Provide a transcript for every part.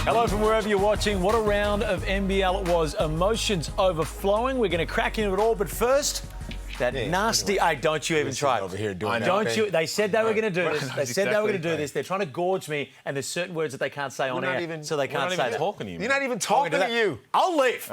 Hello from wherever you're watching. What a round of NBL it was. Emotions overflowing. We're going to crack into it all, but first, that nasty... Hey, don't you even try it. Over here doing that. Don't you... They said they were going to do this. They said they were going to do this. They're trying to gorge me, and there's certain words that they can't say on air, so they can't say that. You're not even talking to you. I'll leave.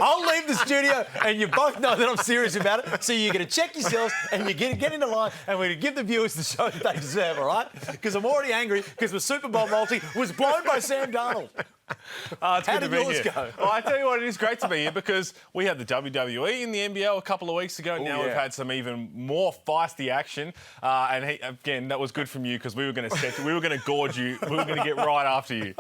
I'll leave the studio, and you both know that I'm serious about it. So you're going to check yourselves, and you're going to get into line, and we're going to give the viewers the show that they deserve, all right? Because I'm already angry because the Super Bowl multi was blown by Sam Darnold. It's How good did to be yours here. go? Well, I tell you what, it is great to be here because we had the WWE in the NBL a couple of weeks ago. Now we've had some even more feisty action, and again, that was good from you because we were going to gorge you. We were going to get right after you.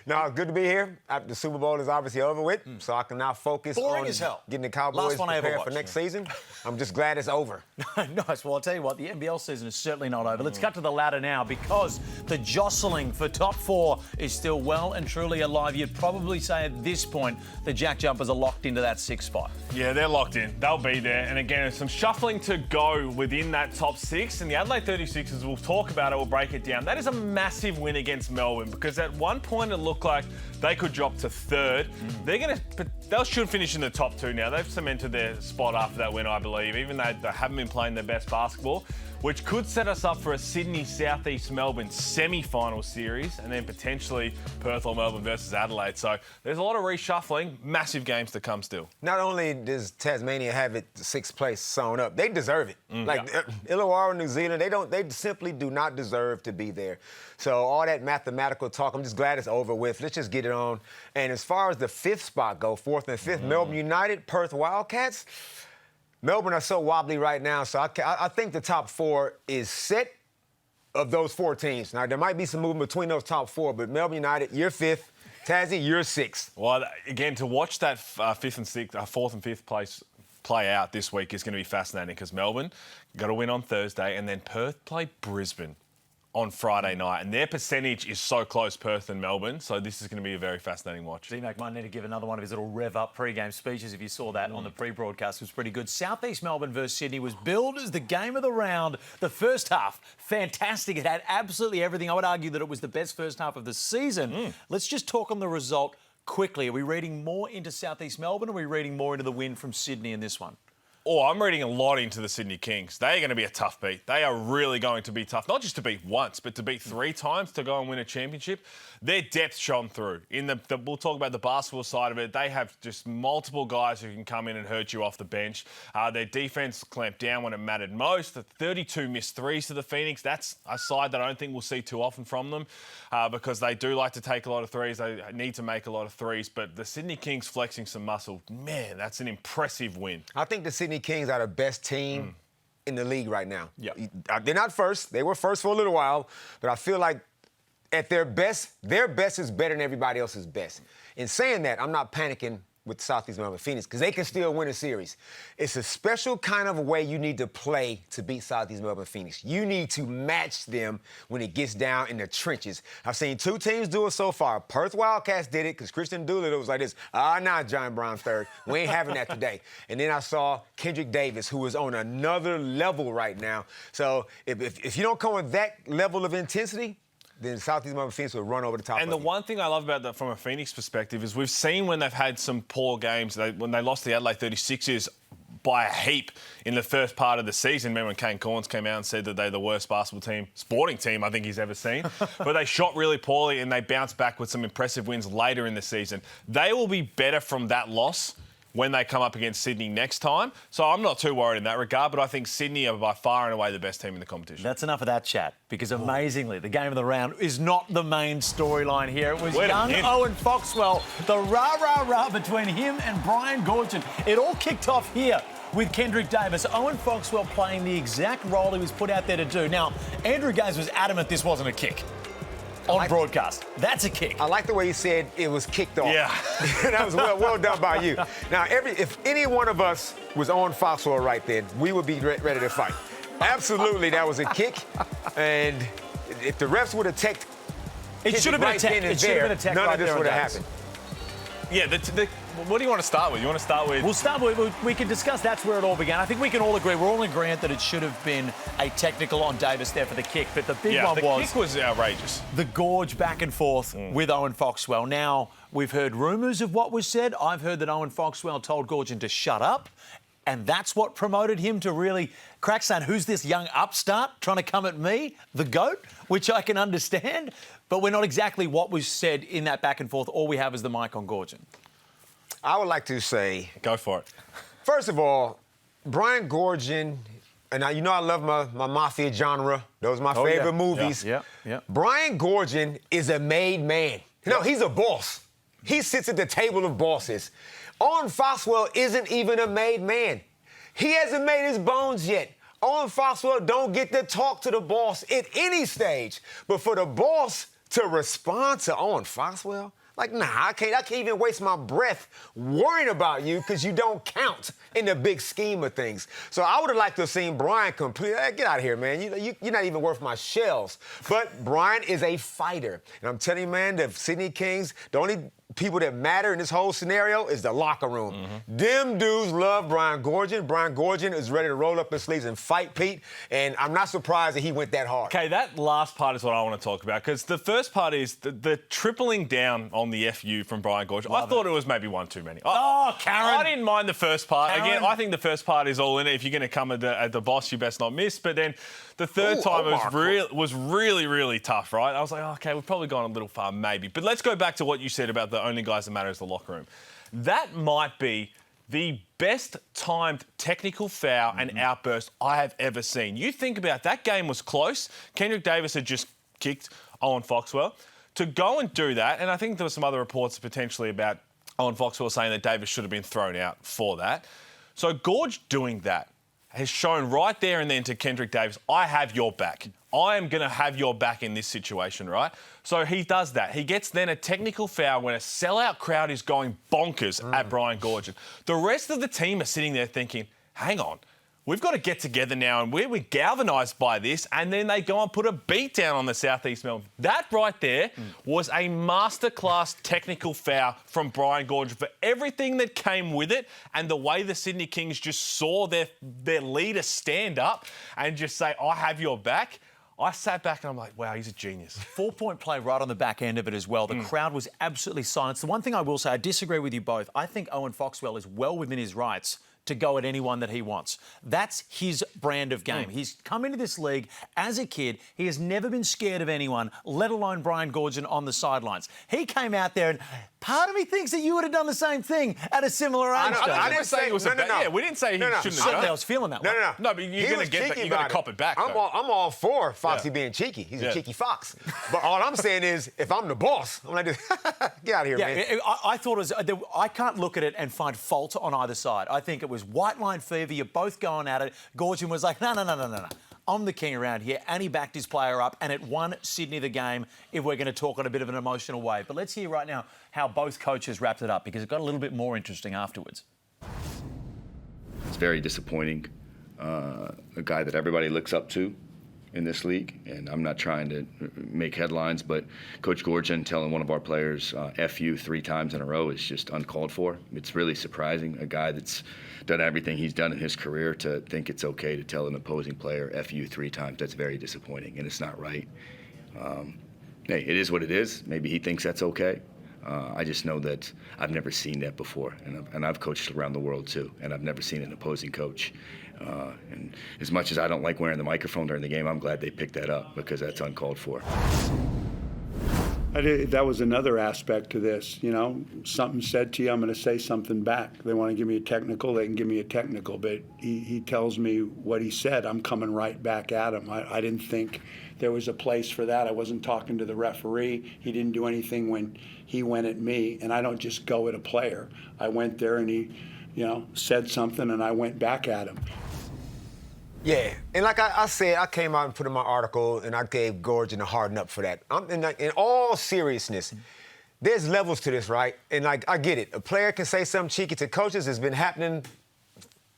No, good to be here. The Super Bowl is obviously over with, so I can now focus on getting the Cowboys prepared for next season. I'm just glad it's over. Nice. Well, I'll tell you what, the NBL season is certainly not over. Let's cut to the ladder now because the jostling for top four is still well and truly alive. You'd probably say at this point the Jack Jumpers are locked into that sixth spot. Yeah, they're locked in. They'll be there. And again, there's some shuffling to go within that top six. And the Adelaide 36ers, we'll talk about it, we'll break it down. That is a massive win against Melbourne because at one point it looked like they could drop to third. They should finish in the top two now. They've cemented their spot after that win, I believe, even though they haven't been playing their best basketball, which could set us up for a Sydney Southeast Melbourne semi-final series and then potentially Perth or Melbourne versus Adelaide. So there's a lot of reshuffling, massive games to come still. Not only does Tasmania have it sixth place sewn up, they deserve it. Illawarra, New Zealand, they simply do not deserve to be there. So all that mathematical talk, I'm just glad it's over with. Let's just get it on. And as far as the fifth spot go, fourth and fifth, Melbourne United, Perth Wildcats. Melbourne are so wobbly right now, so I think the top four is set of those four teams. Now, there might be some movement between those top four, but Melbourne United, you're fifth. Tassie, you're sixth. Well, again, to watch that fourth and fifth place play out this week is going to be fascinating because Melbourne got to win on Thursday and then Perth play Brisbane on Friday night. And their percentage is so close, Perth and Melbourne. So this is going to be a very fascinating watch. D-Mac might need to give another one of his little rev-up pre-game speeches. If you saw that on the pre-broadcast, it was pretty good. Southeast Melbourne versus Sydney was billed as the game of the round. The first half, fantastic. It had absolutely everything. I would argue that it was the best first half of the season. Let's just talk on the result quickly. Are we reading more into Southeast Melbourne or are we reading more into the win from Sydney in this one? Oh, I'm reading a lot into the Sydney Kings. They're going to be a tough beat. They are really going to be tough, not just to beat once, but to beat three times to go and win a championship. Their depth shone through. We'll talk about the basketball side of it. They have just multiple guys who can come in and hurt you off the bench. Their defense clamped down when it mattered most. The 32 missed threes to the Phoenix. That's a side that I don't think we'll see too often from them because they do like to take a lot of threes. They need to make a lot of threes. But the Sydney Kings flexing some muscle, man, that's an impressive win. I think the Sydney Kings are the best team in the league right now. Yep. They're not first. They were first for a little while, but I feel like at their best is better than everybody else's best. In saying that, I'm not panicking with Southeast Melbourne Phoenix because they can still win a series. It's a special kind of way you need to play to beat Southeast Melbourne Phoenix. You need to match them when it gets down in the trenches. I've seen two teams do it so far. Perth Wildcats did it because Christian Doolittle was like this, nah, John Brown third. We ain't having that today. And then I saw Kendrick Davis, who is on another level right now. So if you don't come with that level of intensity, then Southeast Melbourne Phoenix will run over the top. And the one thing I love about that from a Phoenix perspective is we've seen when they've had some poor games, when they lost the Adelaide 36ers by a heap in the first part of the season. Remember when Cairns came out and said that they're the worst sporting team I think he's ever seen. But they shot really poorly and they bounced back with some impressive wins later in the season. They will be better from that loss when they come up against Sydney next time. So I'm not too worried in that regard, but I think Sydney are by far and away the best team in the competition. That's enough of that chat, because amazingly, the game of the round is not the main storyline here. It was young Owen Foxwell, the rah-rah-rah between him and Brian Gorton. It all kicked off here with Kendrick Davis. Owen Foxwell playing the exact role he was put out there to do. Now, Andrew Gaze was adamant this wasn't a kick. On broadcast. That's a kick. I like the way you said it was kicked off. Yeah. That was well done by you. Now, if any one of us was on Foxwell right then, we would be ready to fight. Absolutely, that was a kick. And if the refs would have teched, it should have been a tech. It should have been a tech. None of this would have happened. Yeah, what do you want to start with? You want to start with... We'll start with, we can discuss that's where it all began. I think we can all agree, we're all in agreement that it should have been a technical on Davis there for the kick, but the big one the kick was outrageous. The gorge back and forth with Owen Foxwell. Now, we've heard rumours of what was said. I've heard that Owen Foxwell told Gorgon to shut up, and that's what promoted him to really crack, saying, who's this young upstart trying to come at me, the GOAT, which I can understand, but we're not exactly what was said in that back and forth. All we have is the mic on Gorgon. I would like to say... Go for it. First of all, Brian Gorgon, and I love my mafia genre. Those are my favorite movies. Yeah. Brian Gorgon is a made man. No, he's a boss. He sits at the table of bosses. Owen Foxwell isn't even a made man. He hasn't made his bones yet. Owen Foxwell don't get to talk to the boss at any stage. But for the boss to respond to Owen Foxwell, like, nah, I can't even waste my breath worrying about you because you don't count in the big scheme of things. So I would have liked to have seen Brian complete. Hey, get out of here, man. You're not even worth my shells. But Brian is a fighter. And I'm telling you, man, the Sydney Kings, the only people that matter in this whole scenario is the locker room. Them dudes love Brian Gorgon. Brian Gorgon is ready to roll up his sleeves and fight Pete, and I'm not surprised that he went that hard. Okay, that last part is what I want to talk about, because the first part is the tripling down on the FU from Brian Gorgon. I thought it was maybe one too many. Karen. I didn't mind the first part. Karen. Again, I think the first part is all in it. If you're going to come at the boss, you best not miss. But then the third time was really, really tough, right? I was like, okay, we've probably gone a little far, maybe. But let's go back to what you said about the only guys that matter is the locker room. That might be the best timed technical foul and outburst I have ever seen. You think about that game was close. Kendrick Davis had just kicked Owen Foxwell. To go and do that, and I think there were some other reports potentially about Owen Foxwell saying that Davis should have been thrown out for that. So Gorge doing that has shown right there and then to Kendrick Davis, I have your back. I am going to have your back in this situation, right? So he does that. He gets then a technical foul when a sellout crowd is going bonkers at Brian Gorgon. The rest of the team are sitting there thinking, hang on, we've got to get together now, and we're galvanised by this, and then they go and put a beat down on the South East Melbourne. That right there was a masterclass technical foul from Brian Gorgon for everything that came with it, and the way the Sydney Kings just saw their leader stand up and just say, I have your back. I sat back and I'm like, wow, he's a genius. 4-point play right on the back end of it as well. The crowd was absolutely silenced. The one thing I will say, I disagree with you both. I think Owen Foxwell is well within his rights to go at anyone that he wants. That's his brand of game. He's come into this league as a kid. He has never been scared of anyone, let alone Brian Gorgon on the sidelines. He came out there and part of me thinks that you would have done the same thing at a similar age. I didn't say it was a bad... Yeah, we didn't say he shouldn't have done it. I was feeling that way. No, but you're going to cop it back. I'm all for Foxy being cheeky. He's a cheeky fox. But all I'm saying is, if I'm the boss, I'm like, get out of here, man. I thought it was... I can't look at it and find fault on either side. I think it was white line fever. You're both going at it. Gorgon was like, no. I'm the king around here, and he backed his player up, and it won Sydney the game, if we're going to talk on a bit of an emotional way. But let's hear right now how both coaches wrapped it up, because it got a little bit more interesting afterwards. It's very disappointing. A guy that everybody looks up to in this league, and I'm not trying to make headlines, but Coach Gorgon telling one of our players F you 3 times in a row is just uncalled for. It's really surprising. A guy that's done everything he's done in his career to think it's okay to tell an opposing player F you 3 times, that's very disappointing, and it's not right. Hey, it is what it is. Maybe he thinks that's okay. I just know that I've never seen that before, and I've coached around the world too, and I've never seen an opposing coach. And as much as I don't like wearing the microphone during the game, I'm glad they picked that up, because that's uncalled for. That was another aspect to this, something said to you, I'm going to say something back. They want to give me a technical, they can give me a technical, but he tells me what he said, I'm coming right back at him. I didn't think there was a place for that. I wasn't talking to the referee. He didn't do anything when he went at me, and I don't just go at a player. I went there and he, said something, and I went back at him. Yeah, and like I said, I came out and put in my article, and I gave Gorgon a harden up for that. In all seriousness, there's levels to this, right? And I get it. A player can say something cheeky to coaches. It's been happening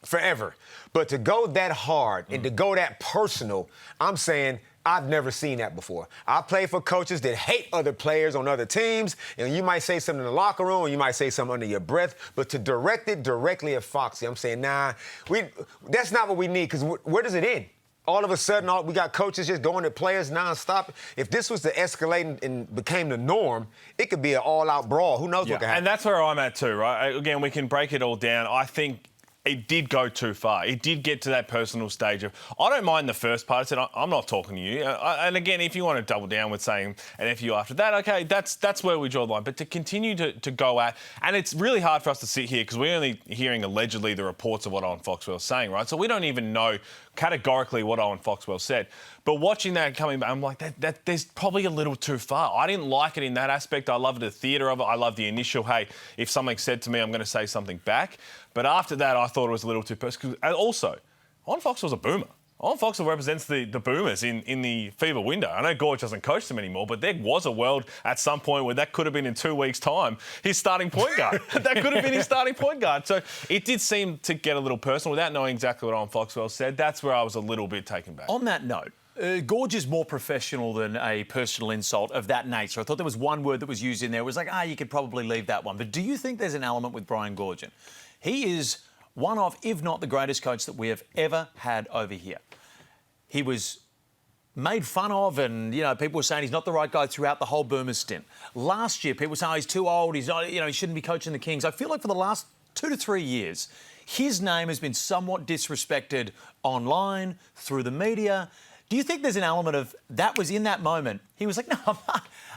forever. But to go that hard and to go that personal, I'm saying I've never seen that before. I played for coaches that hate other players on other teams, and you might say something in the locker room, or you might say something under your breath, but to direct it directly at Foxy, I'm saying, that's not what we need, because where does it end? All of a sudden, we got coaches just going at players nonstop. If this was to escalate and became the norm, it could be an all-out brawl. Who knows what could happen? And that's where I'm at too, right? Again, we can break it all down. I think it did go too far. It did get to that personal stage of, I don't mind the first part. I said, I'm not talking to you. And again, if you want to double down with saying an F you after that, okay, that's where we draw the line. But to continue to go at, and it's really hard for us to sit here because we're only hearing allegedly the reports of what Owen Foxwell's saying, right? So we don't even know categorically what Owen Foxwell said. But watching that coming back, I'm like, that there's probably a little too far. I didn't like it in that aspect. I loved the theatre of it. I loved the initial, hey, if something said to me, I'm going to say something back. But after that, I thought it was a little too personal. And also, Owen Foxwell's a boomer. Owen Foxwell represents the boomers in the Fever window. I know Gorge doesn't coach them anymore, but there was a world at some point where that could have been in 2 weeks' time his starting point guard. That could have been his starting point guard. So it did seem to get a little personal without knowing exactly what Owen Foxwell said. That's where I was a little bit taken back. On that note, Gorge is more professional than a personal insult of that nature. I thought there was one word that was used in there. It was like, you could probably leave that one. But do you think there's an element with Brian Goorjian? He is one of, if not the greatest coach that we have ever had over here. He was made fun of and, people were saying he's not the right guy throughout the whole Boomers stint. Last year, people were saying, he's too old, he's not, he shouldn't be coaching the Kings. I feel like for the last 2 to 3 years, his name has been somewhat disrespected online, through the media. Do you think there's an element of that was in that moment? He was like, no,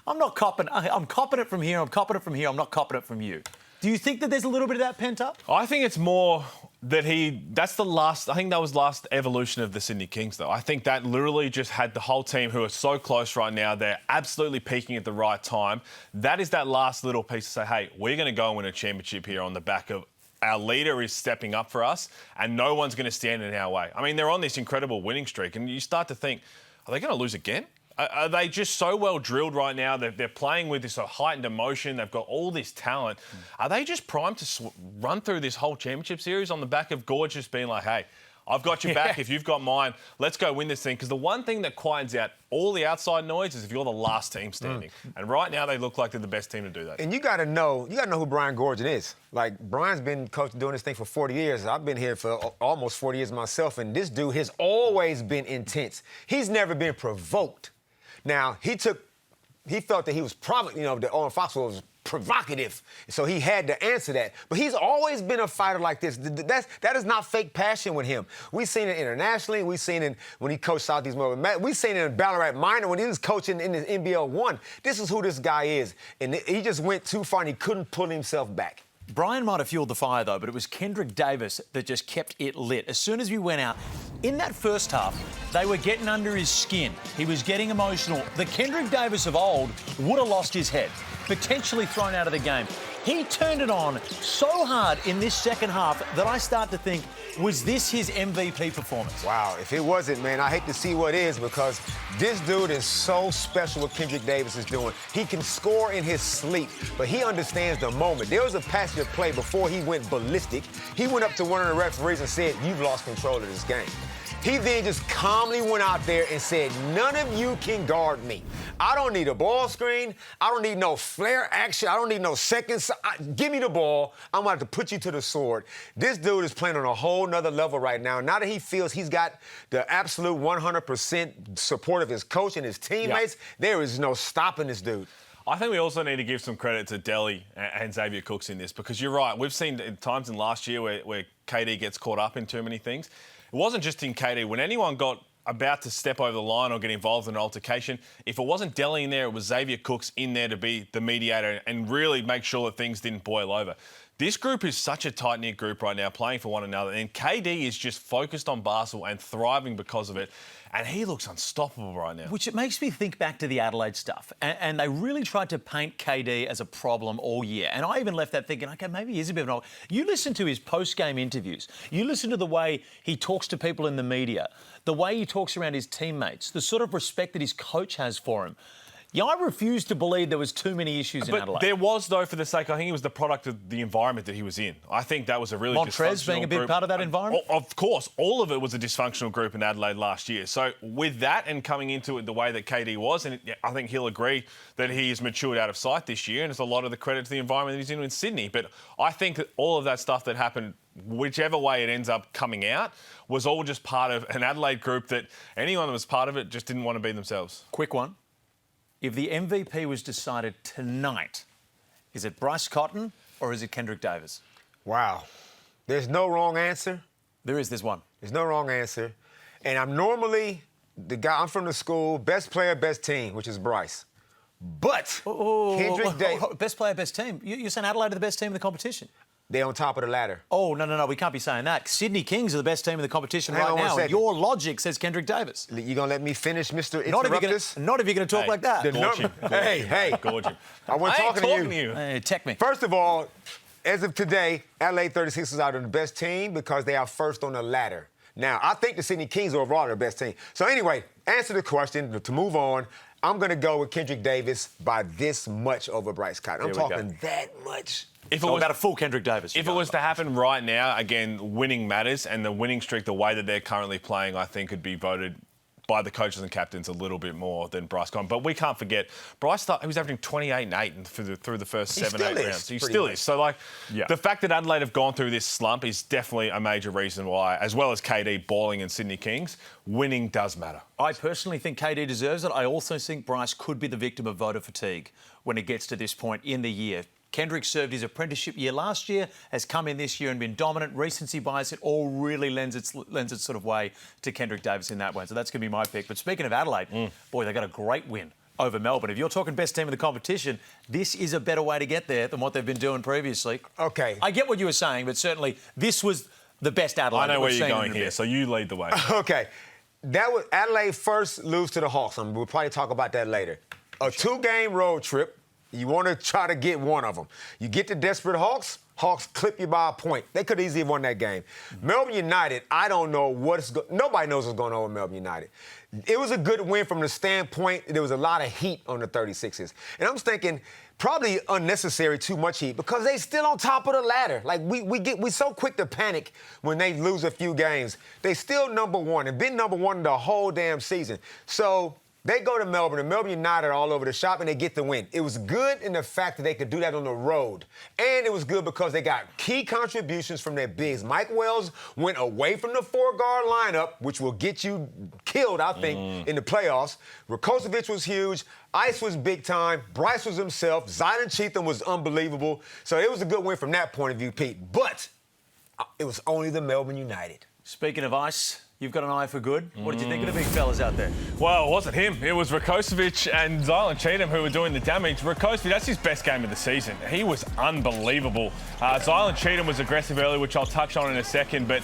I'm not copping. I'm copping it from here, I'm copping it from here, I'm not copping it from you. Do you think that there's a little bit of that pent up? I think it's more that I think that was last evolution of the Sydney Kings, though. I think that literally just had the whole team who are so close right now. They're absolutely peaking at the right time. That is that last little piece to say, hey, we're going to go and win a championship here on the back of our leader is stepping up for us and no one's going to stand in our way. I mean, they're on this incredible winning streak and you start to think, are they going to lose again? Are they just so well drilled right now? They're playing with this heightened emotion. They've got all this talent. Are they just primed to run through this whole championship series on the back of Gorge just being like, hey, I've got your back. If you've got mine, let's go win this thing. Because the one thing that quiets out all the outside noise is if you're the last team standing. And right now they look like they're the best team to do that. And you got to know who Brian Goorjian is. Like, Brian's been coaching, doing this thing for 40 years. I've been here for almost 40 years myself. And this dude has always been intense. He's never been provoked. Now, he felt that he was probably, that Owen Foxwell was provocative, so he had to answer that. But he's always been a fighter like this. That is not fake passion with him. We've seen it internationally. We've seen it when he coached Southeast Melbourne. We've seen it in Ballarat Minor when he was coaching in the NBL 1. This is who this guy is. And he just went too far and he couldn't pull himself back. Brian might have fueled the fire, though, but it was Kendrick Davis that just kept it lit. As soon as we went out, in that first half, they were getting under his skin. He was getting emotional. The Kendrick Davis of old would have lost his head, potentially thrown out of the game. He turned it on so hard in this second half that I start to think, was this his MVP performance? Wow, if it wasn't, man, I hate to see what is because this dude is so special what Kendrick Davis is doing. He can score in his sleep, but he understands the moment. There was a passage of play before he went ballistic. He went up to one of the referees and said, you've lost control of this game. He then just calmly went out there and said, none of you can guard me. I don't need a ball screen. I don't need no flare action. I don't need no seconds. Give me the ball. I'm going to have to put you to the sword. This dude is playing on a whole nother level right now. Now that he feels he's got the absolute 100% support of his coach and his teammates, there is no stopping this dude. I think we also need to give some credit to Delhi and Xavier Cooks in this because you're right. We've seen times in last year where KD gets caught up in too many things. It wasn't just in KD. When anyone got about to step over the line or get involved in an altercation, if it wasn't Delhi in there, it was Xavier Cooks in there to be the mediator and really make sure that things didn't boil over. This group is such a tight-knit group right now, playing for one another, and KD is just focused on basketball and thriving because of it, and he looks unstoppable right now. Which it makes me think back to the Adelaide stuff, and they really tried to paint KD as a problem all year, and I even left that thinking, okay, maybe he is a bit of an old... You listen to his post-game interviews, you listen to the way he talks to people in the media, the way he talks around his teammates, the sort of respect that his coach has for him. Yeah, I refuse to believe there was too many issues in But Adelaide. there was, though, for the sake, I think it was the product of the environment that he was in. I think that was a really Montrez being a big group. part of that environment? Of course, all of it was a dysfunctional group in Adelaide last year. So with that and coming into it the way that KD was, and I think he'll agree that he has matured out of sight this year, and it's a lot of the credit to the environment that he's in Sydney. But I think that all of that stuff that happened, whichever way it ends up coming out, was all just part of an Adelaide group that anyone that was part of it just didn't want to be themselves. Quick one. If the MVP was decided tonight, is it Bryce Cotton or is it Kendrick Davis? Wow. There's no wrong answer. There's one. There's no wrong answer. And I'm normally the guy, I'm from the school, best player, best team, which is Bryce. But Kendrick Davis. Best player, best team. You're saying Adelaide are the best team in the competition? They're on top of the ladder. Oh, no, we can't be saying that. Sydney Kings are the best team in the competition Hang right on one now. second. Your logic says Kendrick Davis. You gonna let me finish, Mr. Not if Interruptus? you're going to talk like that. Hey. Gorge him. I wasn't talking to you. Hey, tech me. First of all, as of today, Adelaide 36ers are the best team because they are first on the ladder. Now, I think the Sydney Kings overall are the best team. So anyway, answer the question, to move on, I'm going to go with Kendrick Davis by this much over Bryce Cotton. I'm talking that much. If it was about a full Kendrick Davis. If it was to happen right now, again, winning matters, and the winning streak, the way that they're currently playing, I think could be voted by the coaches and captains a little bit more than Bryce Cotton. But we can't forget, Bryce, he was averaging 28 and 8 through the first 7, 8 rounds. He still is. So, the fact that Adelaide have gone through this slump is definitely a major reason why, as well as KD balling and Sydney Kings, winning does matter. I personally think KD deserves it. I also think Bryce could be the victim of voter fatigue when it gets to this point in the year. Kendrick served his apprenticeship year last year, has come in this year and been dominant. Recency bias, it all really lends its sort of way to Kendrick Davis in that way. So that's going to be my pick. But speaking of Adelaide, boy, they got a great win over Melbourne. If you're talking best team in the competition, this is a better way to get there than what they've been doing previously. Okay. I get what you were saying, but certainly this was the best Adelaide. I know where you're going here, so you lead the way. Okay. That was Adelaide first lose to the Hawks. We'll probably talk about that later. A 2-game road trip. You want to try to get one of them. You get the desperate Hawks, Hawks clip you by a point. They could easily have won that game. Melbourne United, I don't know nobody knows what's going on with Melbourne United. It was a good win from the standpoint there was a lot of heat on the 36ers. And I'm thinking probably unnecessary, too much heat, because they still on top of the ladder. Like, we so quick to panic when they lose a few games. They still number one and been number one the whole damn season. So they go to Melbourne, and Melbourne United are all over the shop, and they get the win. It was good in the fact that they could do that on the road. And it was good because they got key contributions from their bigs. Mike Wells went away from the 4-guard lineup, which will get you killed, I think, in the playoffs. Rakocevic was huge. Ice was big time. Bryce was himself. Zion Cheatham was unbelievable. So it was a good win from that point of view, Pete. But it was only the Melbourne United. Speaking of ice, you've got an eye for good. What did you think of the big fellas out there? Well, it wasn't him. It was Rakocevic and Zion Cheatham who were doing the damage. Rakocevic, that's his best game of the season. He was unbelievable. Zion Cheatham was aggressive early, which I'll touch on in a second. But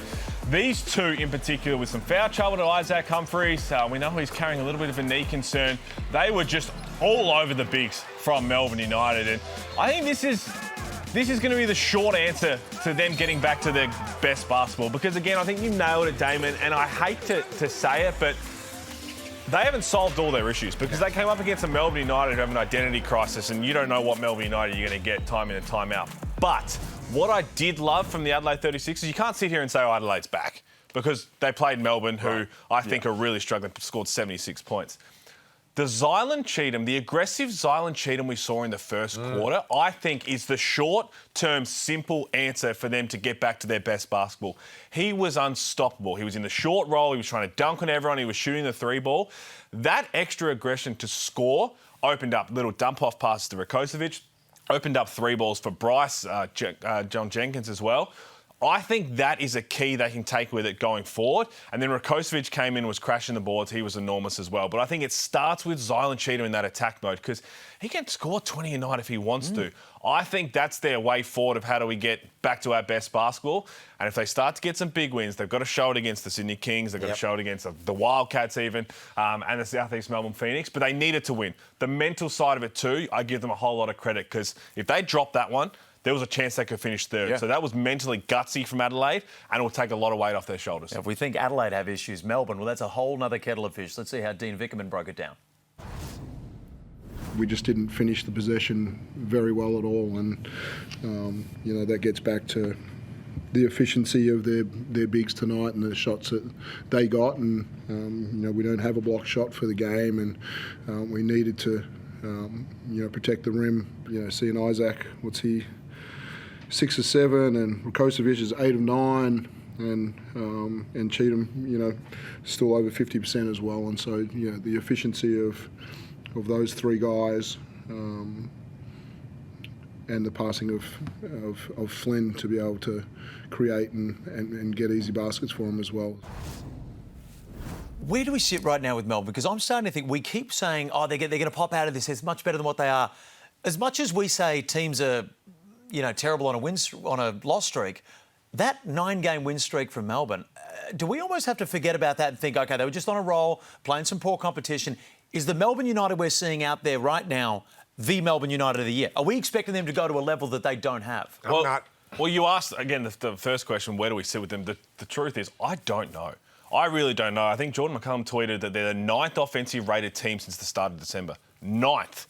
these two in particular, with some foul trouble to Isaac Humphries, we know he's carrying a little bit of a knee concern. They were just all over the bigs from Melbourne United. And I think this is going to be the short answer to them getting back to their best basketball. Because, again, I think you nailed it, Damon, and I hate to say it, but they haven't solved all their issues because they came up against a Melbourne United who have an identity crisis, and you don't know what Melbourne United you're going to get time in and time out. But what I did love from the Adelaide 36ers, you can't sit here and say, oh, Adelaide's back, because they played Melbourne, who I think are really struggling, scored 76 points. The Zylan Cheatham, the aggressive Zylan Cheatham we saw in the first quarter, I think is the short-term, simple answer for them to get back to their best basketball. He was unstoppable. He was in the short roll. He was trying to dunk on everyone. He was shooting the 3-ball. That extra aggression to score opened up little dump-off passes to Rakocevic, opened up 3 balls for Bryce, John Jenkins as well. I think that is a key they can take with it going forward. And then Rakocevic came in, was crashing the boards. He was enormous as well. But I think it starts with Zylan Cheatham in that attack mode because he can score 20 a night if he wants to. I think that's their way forward of how do we get back to our best basketball. And if they start to get some big wins, they've got to show it against the Sydney Kings. They've got to show it against the Wildcats even, and the South East Melbourne Phoenix. But they needed to win. The mental side of it too, I give them a whole lot of credit because if they drop that one, there was a chance they could finish third. Yeah. So that was mentally gutsy from Adelaide, and it will take a lot of weight off their shoulders. If we think Adelaide have issues, Melbourne, well, that's a whole nother kettle of fish. Let's see how Dean Vickerman broke it down. we just didn't finish the possession very well at all, and that gets back to the efficiency of their bigs tonight and the shots that they got, and we don't have a block shot for the game, and we needed to protect the rim. Seeing Isaac, what's he, 6 of 7, and Rakocevic is 8 of 9, and Cheatham, still over 50% as well, and so the efficiency of those three guys. And the passing of Flynn to be able to create and get easy baskets for him as well. Where do we sit right now with Melbourne? Because I'm starting to think we keep saying, they're going to pop out of this. It's much better than what they are. As much as we say teams are, terrible on a loss streak, that 9-game win streak from Melbourne, do we almost have to forget about that and think, OK, they were just on a roll, playing some poor competition? Is the Melbourne United we're seeing out there right now the Melbourne United of the year? Are we expecting them to go to a level that they don't have? I'm not. Well, you asked, again, the first question, where do we sit with them? The truth is, I don't know. I really don't know. I think Jordan McCullum tweeted that they're the 9th offensive rated team since the start of December. 9th.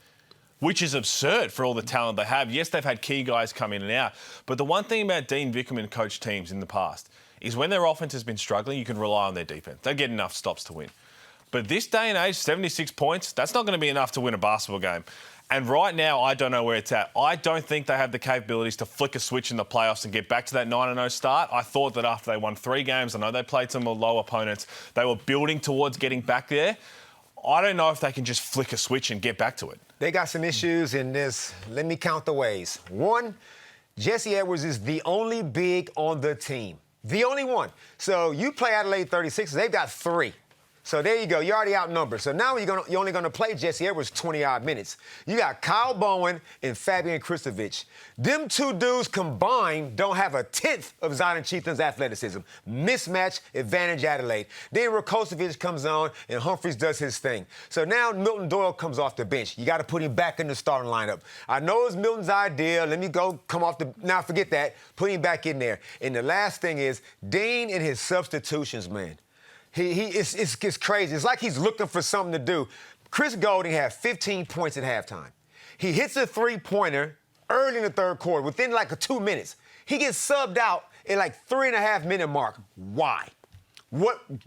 Which is absurd for all the talent they have. Yes, they've had key guys come in and out. But the one thing about Dean Vickerman coached teams in the past is when their offense has been struggling, you can rely on their defense. They get enough stops to win. But this day and age, 76 points, that's not going to be enough to win a basketball game. And right now, I don't know where it's at. I don't think they have the capabilities to flick a switch in the playoffs and get back to that 9-0 start. I thought that after they won 3 games, I know they played some low opponents, they were building towards getting back there. I don't know if they can just flick a switch and get back to it. They got some issues in this. Let me count the ways. 1, Jesse Edwards is the only big on the team. The only one. So you play Adelaide 36ers, they've got 3. So there you go. You're already outnumbered. So now you're only going to play Jesse Edwards 20-odd minutes. You got Kyle Bowen and Fabian Kristovic. Them 2 dudes combined don't have a 10th of Zion Cheatham's athleticism. Mismatch, advantage Adelaide. Then Rakocevic comes on and Humphries does his thing. So now Milton Doyle comes off the bench. You got to put him back in the starting lineup. I know it's Milton's idea. Let me go come off the... Now forget that. Put him back in there. And the last thing is Dean and his substitutions, man. It's crazy. It's like he's looking for something to do. Chris Golding had 15 points at halftime. He hits a 3-pointer early in the third quarter, within like 2 minutes. He gets subbed out at like 3.5-minute mark. Why?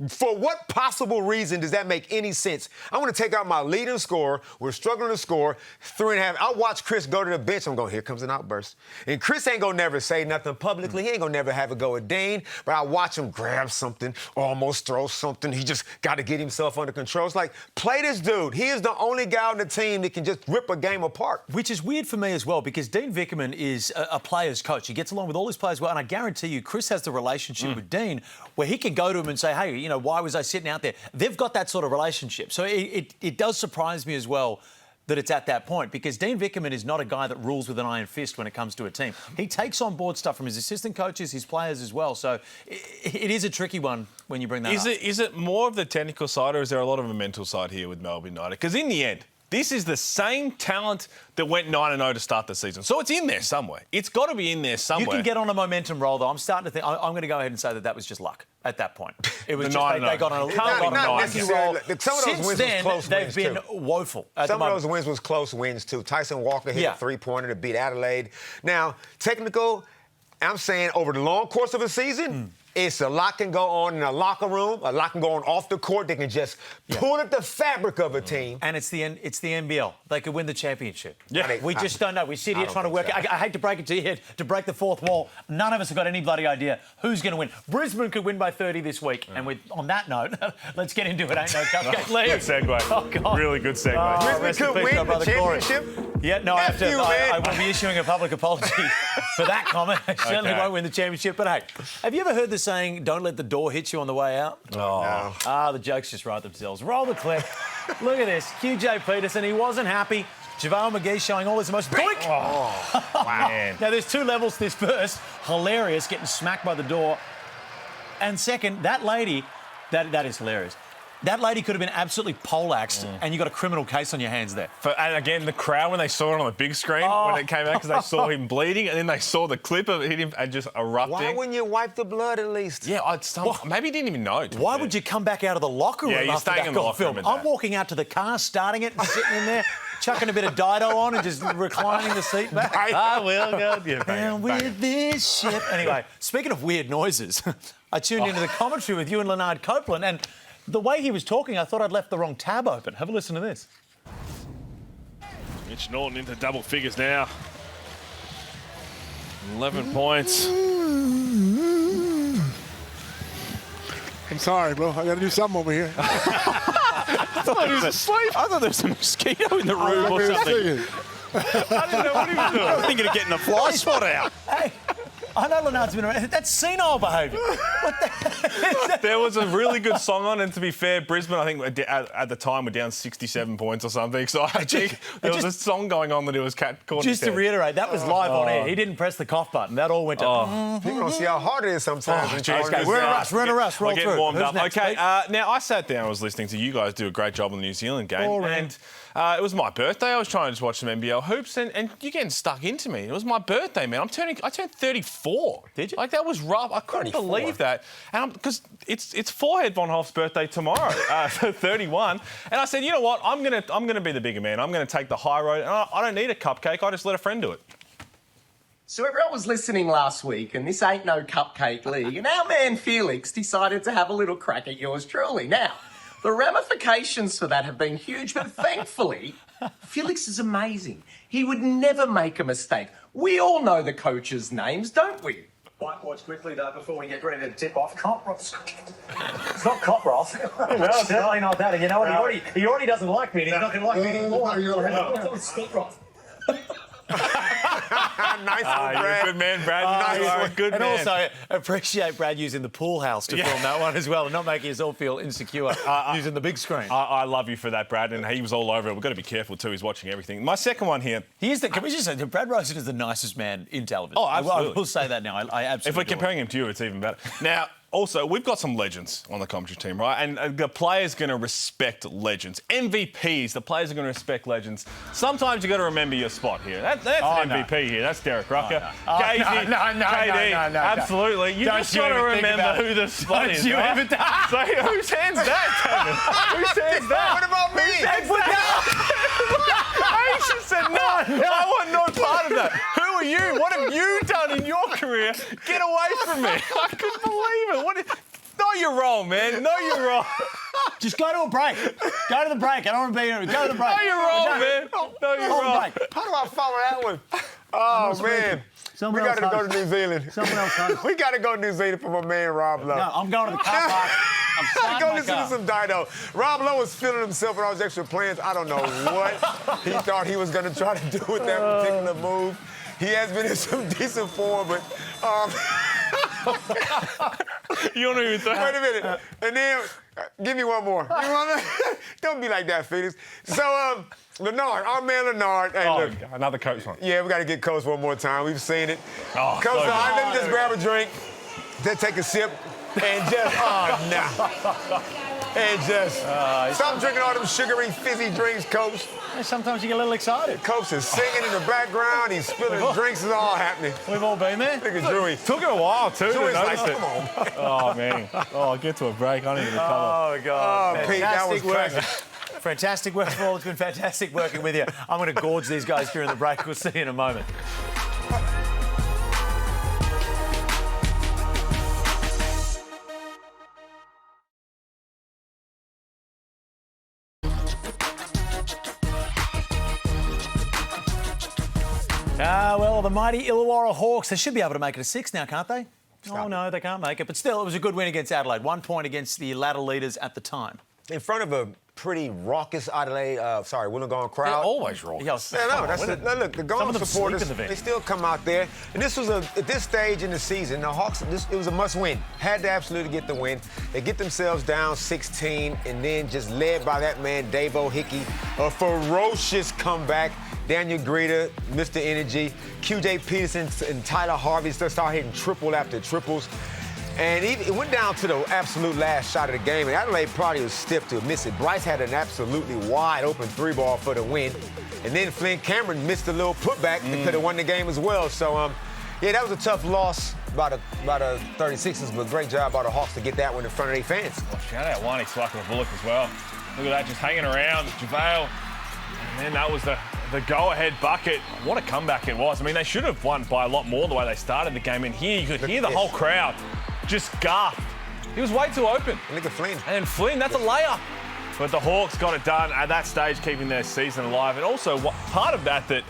For what possible reason does that make any sense? I want to take out my leading scorer. We're struggling to score 3.5. I'll watch Chris go to the bench. I'm going, here comes an outburst. And Chris ain't going to never say nothing publicly. He ain't going to never have a go at Dane. But I watch him grab something, almost throw something. He just got to get himself under control. It's like, play this dude. He is the only guy on the team that can just rip a game apart. Which is weird for me as well, because Dean Vickerman is a player's coach. He gets along with all his players well. And I guarantee you, Chris has the relationship with Dean where he can go to him and say, hey, why was I sitting out there? They've got that sort of relationship. So it does surprise me as well that it's at that point, because Dean Vickerman is not a guy that rules with an iron fist when it comes to a team. He takes on board stuff from his assistant coaches, his players as well. So it is a tricky one when you bring that up. Is it more of the technical side, or is there a lot of a mental side here with Melbourne United? Because in the end, this is the same talent that went 9-0 to start the season. So it's in there somewhere. It's got to be in there somewhere. You can get on a momentum roll, though. I'm starting to think... I'm going to go ahead and say that was just luck at that point. It was just they got on a lucky roll. Some of those wins was close they've been woeful. Some of those wins was close wins, too. Tyson Walker hit a 3-pointer to beat Adelaide. Now, technical, I'm saying over the long course of a season... It's a lot can go on in a locker room, a lot can go on off the court. They can just pull at the fabric of a team. And it's the NBL. They could win the championship. Yeah. We just don't know. We sit here trying to work. So. I hate to break it to you here, to break the fourth wall. None of us have got any bloody idea who's going to win. Brisbane could win by 30 this week. And on that note, let's get into it. Ain't no cupcake. Good segue. Oh, God. Really good segue. Brisbane could win the championship. Yeah, no, I will be issuing a public apology for that comment. I certainly won't win the championship. But hey, have you ever heard the saying, don't let the door hit you on the way out? Oh. No. The jokes just write themselves. Roll the clip. Look at this. QJ Peterson, he wasn't happy. JaVale McGee showing all his emotion. Boink! Oh, wow. Now, there's 2 levels to this. First, hilarious, getting smacked by the door. And second, that lady, that is hilarious. That lady could have been absolutely poleaxed, and you got a criminal case on your hands there. And again, the crowd, when they saw it on the big screen, when it came out, because they saw him bleeding, and then they saw the clip of it hit him and just erupting. Why wouldn't you wipe the blood at least? Yeah, maybe he didn't even know. Why would you come back out of the locker room after that got filmed? I'm walking out to the car, starting it, and sitting in there. chucking a bit of Dido on and just reclining the seat back. I will go. Yeah, And with this ship. Anyway, speaking of weird noises, I tuned into the commentary with you and Leonard Copeland, and the way he was talking, I thought I'd left the wrong tab open. Have a listen to this. Mitch Norton into double figures now. 11 points. I'm sorry, bro. I got to do something over here. I thought he was asleep. I thought there was a mosquito in the room or something. I didn't know what he was doing. I was thinking of getting the fly spot out. Hey, I know Leonard's been around. That's senile behaviour. What the There was a really good song on, and to be fair, Brisbane, I think at the time, were down 67 points or something. So I think there was a song going on that it was caught. Just to reiterate, that was live on air. He didn't press the cough button. That all went to... People don't see how hard it is sometimes. Okay, we're in a rush. We're in a rush. Roll We're getting through. warmed Who's up. next, Okay, Pete? now I sat down and was listening to you guys do a great job on the New Zealand game. Boring. And it was my birthday. I was trying to just watch some NBL hoops, and you're getting stuck into me. It was my birthday, man. I turned 34. Did you? Like, that was rough. I couldn't 34. believe that. And because it's Forehead Von Hoff's birthday tomorrow, 31. And I said, you know what? I'm gonna be the bigger man. I'm gonna take the high road. And I don't need a cupcake. I just let a friend do it. So everyone was listening last week, and this ain't no cupcake league, and our man Felix decided to have a little crack at yours truly. Now, the ramifications for that have been huge, but thankfully, Felix is amazing. He would never make a mistake. We all know the coaches' names, don't we? Whitewash quickly, though, before we get ready to tip off. Copross. It's not Copross. Well, it's certainly not that. And you know what? He already doesn't like me, and he's not going to like me anymore. It's Copross. Nice one, You're Brad. a good man, Brad. You are a good And man. also, appreciate Brad using the pool house to film that one as well and not making us all feel insecure using the big screen. I love you for that, Brad, and he was all over it. We've got to be careful, too. He's watching everything. My second one here. Can we just say that Brad Rosen is the nicest man in television? Oh, absolutely. I will say that now. I absolutely If we're adore comparing him to you, it's even better. Now, also, we've got some legends on the commentary team, right? And the players going to respect legends. MVPs, the players are going to respect legends. Sometimes you've got to remember your spot here. That's an MVP here. That's Derek Rucker. Oh, no. KD, No, KD, absolutely. You Don't just you got to even think remember about it. who the spot is. Don't you right? even- So whose hand's that, Kevin? Whose hand's that? What about me? Aisha said, no, I want no part of that. Who are you? What have you done in your career? Get away from me. I couldn't believe it. No, you're wrong, man. No, you're wrong. Just go to a break. Go to the break. I don't want to be here. Go to the break. No, you're wrong, man. No, you're wrong. Break. How do I follow that one? Oh, man. Someone We else got to go hosts. to New Zealand. Someone else hosts. We got to go to New Zealand for my man, Rob Lowe. No, I'm going to the car park. I'm starting Go my listen to car. some Dido. Rob Lowe was feeling himself with all his extra plans. I don't know what he thought he was going to try to do with that particular move. He has been in some decent form, but You don't even think. wait a minute. And then, give me one more. You want me? Don't be like that, Felix. So, Leonard, our man Leonard. Hey, Oh, look. another coach one. Yeah, we got to get Coach one more time. We've seen it. Oh, Coach, so all right, let me just grab a drink, then take a sip, and just, and just stop drinking all them sugary, fizzy drinks, Coach. Sometimes you get a little excited. Coach is singing in the background. He's spilling drinks. It's all happening. We've all been there. Look at Drewy. Took it a while, too, to Drewy's like, notice it. come on. Oh, man. Oh, I'll get to a break. I need to recover. Oh, God. Oh, Pete, that was Fantastic work. classic. Fantastic work, Paul. It's been fantastic working with you. I'm going to gorge these guys during the break. We'll see you in a moment. Well, the mighty Illawarra Hawks, they should be able to make it a 6 now, can't they? Oh, no, they can't make it. But still, it was a good win against Adelaide. 1 point against the ladder leaders at the time. In front of a pretty raucous Adelaide, Wollongong crowd. They're always wrong. Yeah, No, that's the, look, the Some Gong of them supporters, sleep in the they vent. still come out there. And this was at this stage in the season, the Hawks, it was a must-win. Had to absolutely get the win. They get themselves down 16, and then just led by that man, Davo Hickey, a ferocious comeback. Daniel Greta, Mr. Energy, QJ Peterson and Tyler Harvey start hitting triple after triples. And it went down to the absolute last shot of the game, and Adelaide probably was stiff to miss it. Bryce had an absolutely wide-open 3-ball for the win. And then Flynn Cameron missed a little putback that could have won the game as well. So, yeah, that was a tough loss by the 36ers, but great job by the Hawks to get that one in front of their fans. Shout out Wani Swaka the Bullock as well. Look at that, just hanging around. JaVale And then that was the go-ahead bucket. What a comeback it was. I mean, they should have won by a lot more the way they started the game. And here you could hear the whole crowd just gasp. He was way too open. Look at Flynn. And Flynn, that's a layup. But the Hawks got it done at that stage, keeping their season alive. And also, part of that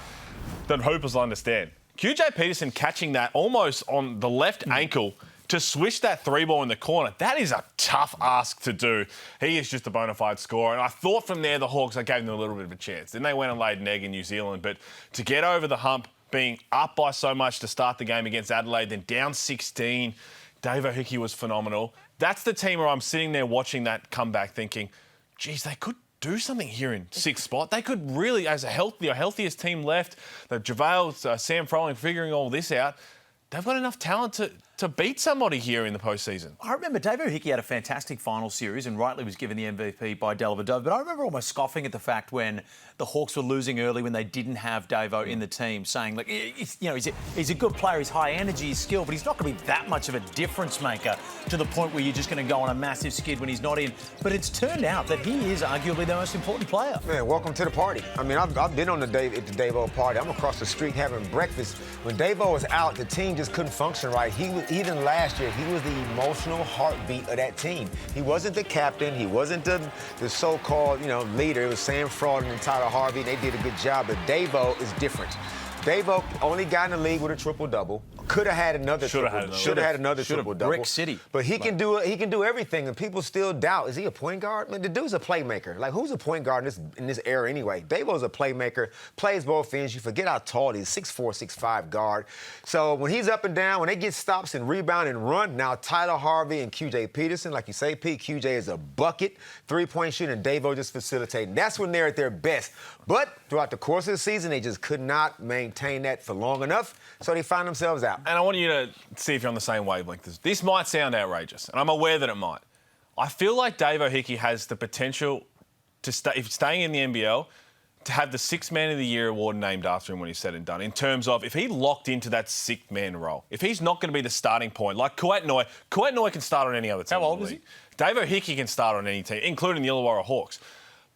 Hoopers will understand. QJ Peterson catching that almost on the left ankle to swish that 3-ball in the corner, that is a tough ask to do. He is just a bona fide scorer. And I thought from there the Hawks, I gave them a little bit of a chance. Then they went and laid an egg in New Zealand. But to get over the hump, being up by so much to start the game against Adelaide, then down 16, Dave O'Hickey was phenomenal. That's the team where I'm sitting there watching that comeback thinking, geez, they could do something here in sixth spot. They could really, as a healthiest team left, the JaVale, Sam Froling figuring all this out, they've got enough talent to beat somebody here in the postseason. I remember Dave O'Hickey had a fantastic final series and rightly was given the MVP by Dellavedova, but I remember almost scoffing at the fact when the Hawks were losing early when they didn't have Davo in the team, saying, like, he's a good player, he's high energy, he's skilled, but he's not going to be that much of a difference maker to the point where you're just going to go on a massive skid when he's not in. But it's turned out that he is arguably the most important player. Man, welcome to the party. I mean, I've been on at the Davo party. I'm across the street having breakfast. When Davo was out, the team just couldn't function right. Even last year, he was the emotional heartbeat of that team. He wasn't the captain. He wasn't the so-called, leader. It was Sam Froling and Tyler Harvey. They did a good job, but Davo is different. Davo only got in the league with a triple-double. Could have had another triple-double. Brick City. But he can do everything, and people still doubt, is he a point guard? Man, the dude's a playmaker. Like, who's a point guard in this era anyway? Davo's a playmaker, plays both ends. You forget how tall he is, 6'4", 6'5" guard. So when he's up and down, when they get stops and rebound and run, now Tyler Harvey and QJ Peterson, like you say, Pete, QJ is a bucket, three-point shooter, and Davo just facilitating. That's when they're at their best. But throughout the course of the season, they just could not maintain that for long enough, so they find themselves out. And I want you to see if you're on the same wavelength. This might sound outrageous, and I'm aware that it might. I feel like Dave O'Hickey has the potential to if staying in the NBL, to have the Sixth Man of the Year award named after him when he's said and done, in terms of if he locked into that sixth man role, if he's not going to be the starting point, like Kuwait Noi can start on any other team. How old is he? Dave O'Hickey can start on any team, including the Illawarra Hawks.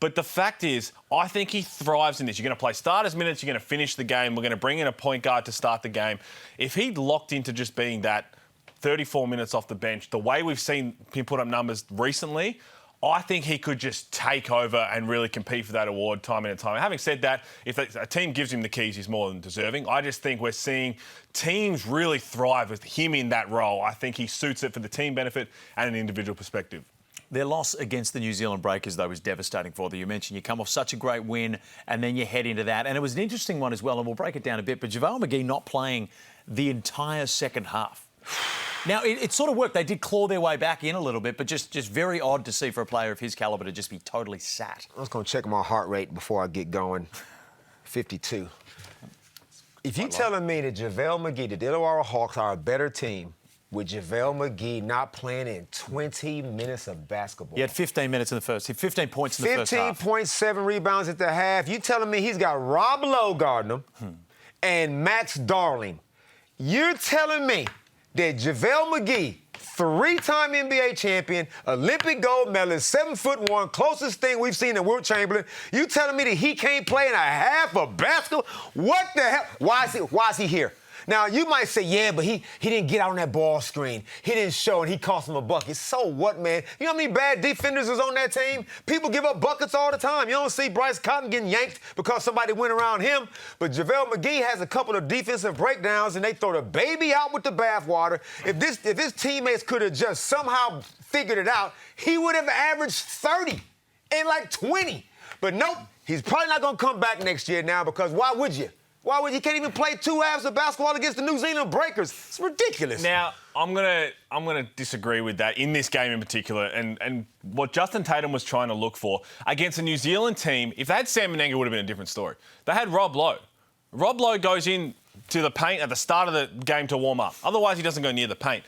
But the fact is, I think he thrives in this. You're going to play starters minutes, you're going to finish the game, we're going to bring in a point guard to start the game. If he'd locked into just being that 34 minutes off the bench, the way we've seen him put up numbers recently, I think he could just take over and really compete for that award time in and time. Having said that, if a team gives him the keys, he's more than deserving. I just think we're seeing teams really thrive with him in that role. I think he suits it for the team benefit and an individual perspective. Their loss against the New Zealand Breakers, though, was devastating for them. You mentioned you come off such a great win and then you head into that. And it was an interesting one as well, and we'll break it down a bit, but JaVale McGee not playing the entire second half. Now, it sort of worked. They did claw their way back in a little bit, but just very odd to see for a player of his calibre to just be totally sat. I was going to check my heart rate before I get going. 52. If you're telling me that JaVale McGee, the Illawarra Hawks, are a better team with JaVale McGee not playing in 20 minutes of basketball. He had 15 minutes in the first. 15 points in the first half. 15.7 rebounds at the half. You telling me he's got Rob Lowe guarding him and Max Darling. You're telling me that JaVale McGee, three-time NBA champion, Olympic gold medalist, 7'1", closest thing we've seen to Wilt Chamberlain. You telling me that he can't play in a half of basketball? What the hell? Why is he here? Now, you might say, yeah, but he didn't get out on that ball screen. He didn't show, and he cost him a bucket. So what, man? You know how many bad defenders is on that team? People give up buckets all the time. You don't see Bryce Cotton getting yanked because somebody went around him. But JaVale McGee has a couple of defensive breakdowns, and they throw the baby out with the bathwater. If his teammates could have just somehow figured it out, he would have averaged 30 and like 20. But nope, he's probably not going to come back next year now because why would you? Why would you can't even play two halves of basketball against the New Zealand Breakers? It's ridiculous. Now, I'm gonna disagree with that in this game in particular. And what Justin Tatum was trying to look for against a New Zealand team, if they had Sam Menenga, it would have been a different story. They had Rob Lowe. Rob Lowe goes in to the paint at the start of the game to warm up. Otherwise, he doesn't go near the paint.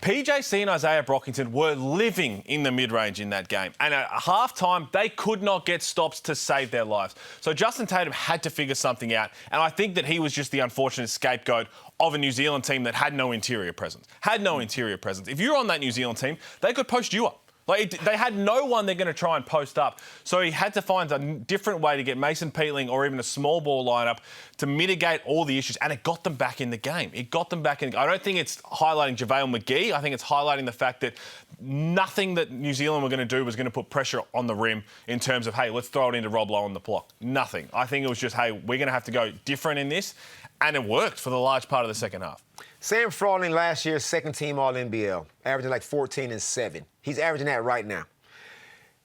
PJC and Isaiah Brockington were living in the mid-range in that game. And at halftime, they could not get stops to save their lives. So Justin Tatum had to figure something out. And I think that he was just the unfortunate scapegoat of a New Zealand team that had no interior presence. If you're on that New Zealand team, they could post you up. They had no one they're going to try and post up. So he had to find a different way to get Mason Peatling or even a small ball lineup to mitigate all the issues. And it got them back in the game. I don't think it's highlighting JaVale McGee. I think it's highlighting the fact that nothing that New Zealand were going to do was going to put pressure on the rim in terms of, hey, let's throw it into Rob Lowe on the block. Nothing. I think it was just, hey, we're going to have to go different in this. And it worked for the large part of the second half. Sam Frawley last year's second-team All-NBL, averaging like 14 and 7. He's averaging that right now.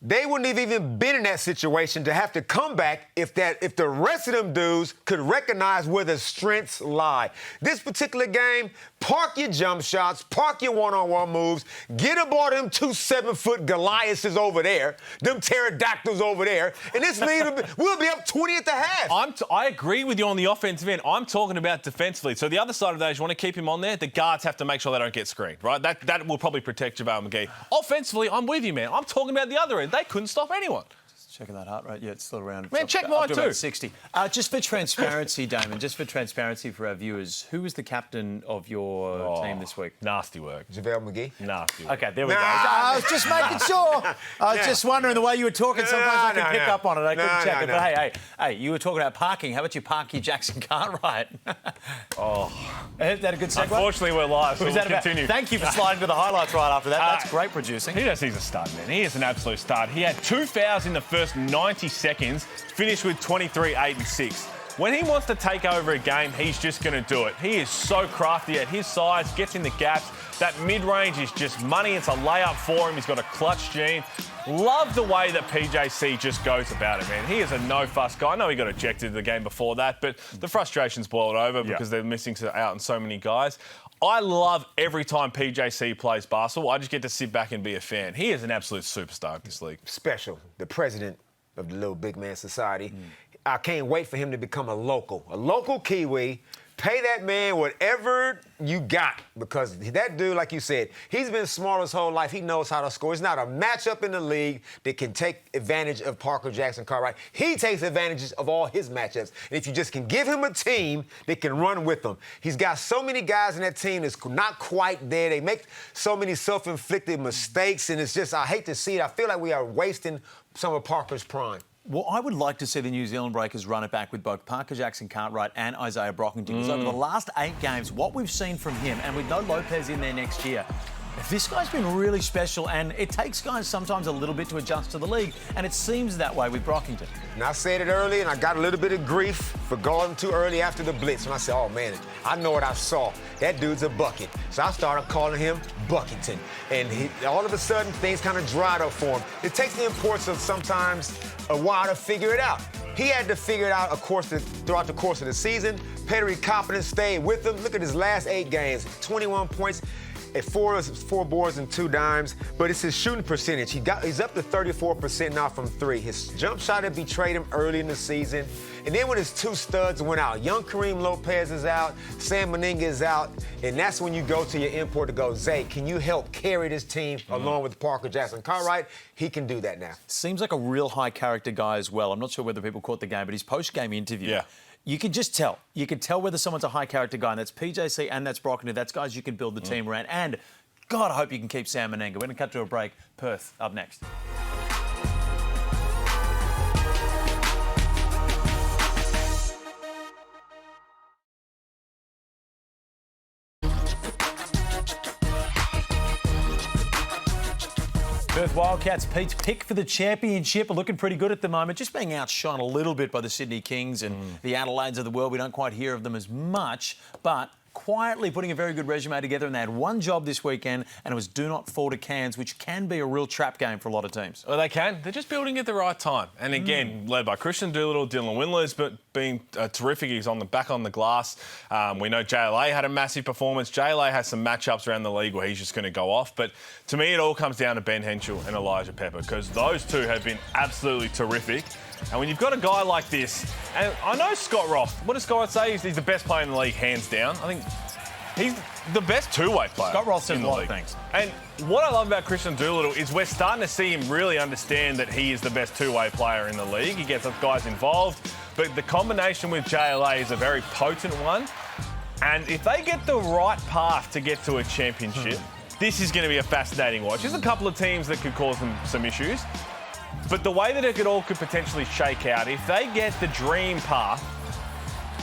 They wouldn't have even been in that situation to have to come back if the rest of them dudes could recognize where the strengths lie. This particular game, park your jump shots, park your one-on-one moves, get aboard them 2 7-foot Goliaths over there, them pterodactyls over there, and this lead we'll be up 20 at the half. I agree with you on the offensive end. I'm talking about defensively. So the other side of that is you want to keep him on there, the guards have to make sure they don't get screened, right? That will probably protect JaVale McGee. Offensively, I'm with you, man. I'm talking about the other end. They couldn't stop anyone. Just checking that heart rate. Yeah, it's still around. Man, check mine too. 60. Just for transparency, Damon, just for transparency for our viewers, who was the captain of your team this week? Nasty work. JaVale McGee? Nasty work. Okay, there we go. I was just making sure. I was just wondering the way you were talking. Sometimes I can pick up on it. I couldn't check it. But hey, you were talking about parking. How about you park your Jackson Cartwright? Is that a good segue? Unfortunately, we're live, so we'll continue. Thank you for sliding to the highlights right after that. That's great producing. He just needs a stud, man. He is an absolute stud. He had 2 fouls in the first 90 seconds, finished with 23, 8 and 6. When he wants to take over a game, he's just going to do it. He is so crafty at his size, gets in the gaps. That mid-range is just money. It's a layup for him. He's got a clutch gene. Love the way that PJC just goes about it, man. He is a no-fuss guy. I know he got ejected in the game before that, but the frustration's boiled over because they're missing out on so many guys. I love every time PJC plays basketball. I just get to sit back and be a fan. He is an absolute superstar in this league. Special. The president of the Little Big Man Society. I can't wait for him to become a local Kiwi. Pay that man whatever you got because that dude, like you said, he's been smart his whole life. He knows how to score. It's not a matchup in the league that can take advantage of Parker Jackson Cartwright. He takes advantages of all his matchups. And if you just can give him a team that can run with him. He's got so many guys in that team that's not quite there. They make so many self-inflicted mistakes, and it's just, I hate to see it. I feel like we are wasting some of Parker's prime. Well, I would like to see the New Zealand Breakers run it back with both Parker Jackson Cartwright and Isaiah Brockington. Because over the last 8 games, what we've seen from him, and with no Lopez in there next year, this guy's been really special, and it takes guys sometimes a little bit to adjust to the league, and it seems that way with Brockington. And I said it early, and I got a little bit of grief for going too early after the blitz. And I said, oh, man, I know what I saw. That dude's a bucket. So I started calling him Buckington. And all of a sudden, things kind of dried up for him. It takes the importance of sometimes a while to figure it out. He had to figure it out, of course, throughout the course of the season. Petrie confidence stayed with him. Look at his last 8 games, 21 points. At 4 boards and 2 dimes, but it's his shooting percentage. He's up to 34% now from 3. His jump shot had betrayed him early in the season. And then when his 2 studs went out, young Kareem Lopez is out, Sam Meninga is out, and that's when you go to your import to go, Zay, can you help carry this team along with Parker Jackson Cartwright? He can do that now. Seems like a real high character guy as well. I'm not sure whether people caught the game, but his post-game interview. You can just tell. You can tell whether someone's a high-character guy, and that's PJC and that's Brockington. That's guys you can build the team around. And, God, I hope you can keep Sam Meninga. We're going to cut to a break. Perth, up next. Perth Wildcats, Pete's pick for the championship, are looking pretty good at the moment, just being outshone a little bit by the Sydney Kings and the Adelaides of the world. We don't quite hear of them as much, but quietly putting a very good resume together, and they had one job this weekend, and it was do not fall to Cairns, which can be a real trap game for a lot of teams. Well, they can. They're just building at the right time. And again, led by Christian Doolittle, Dylan Windler's been terrific. He's back on the glass. We know JLA had a massive performance. JLA has some matchups around the league where he's just going to go off. But to me, it all comes down to Ben Henschel and Elijah Pepper, because those two have been absolutely terrific. And when you've got a guy like this, and I know Scott Roth, what does Scott say? He's the best player in the league, hands down. I think he's the best two-way player. Scott Roth said in a the lot league. of things. And what I love about Christian Doolittle is we're starting to see him really understand that he is the best two-way player in the league. He gets guys involved, but the combination with JLA is a very potent one. And if they get the right path to get to a championship, This is going to be a fascinating watch. There's a couple of teams that could cause them some issues. But the way that it could potentially shake out, if they get the dream path,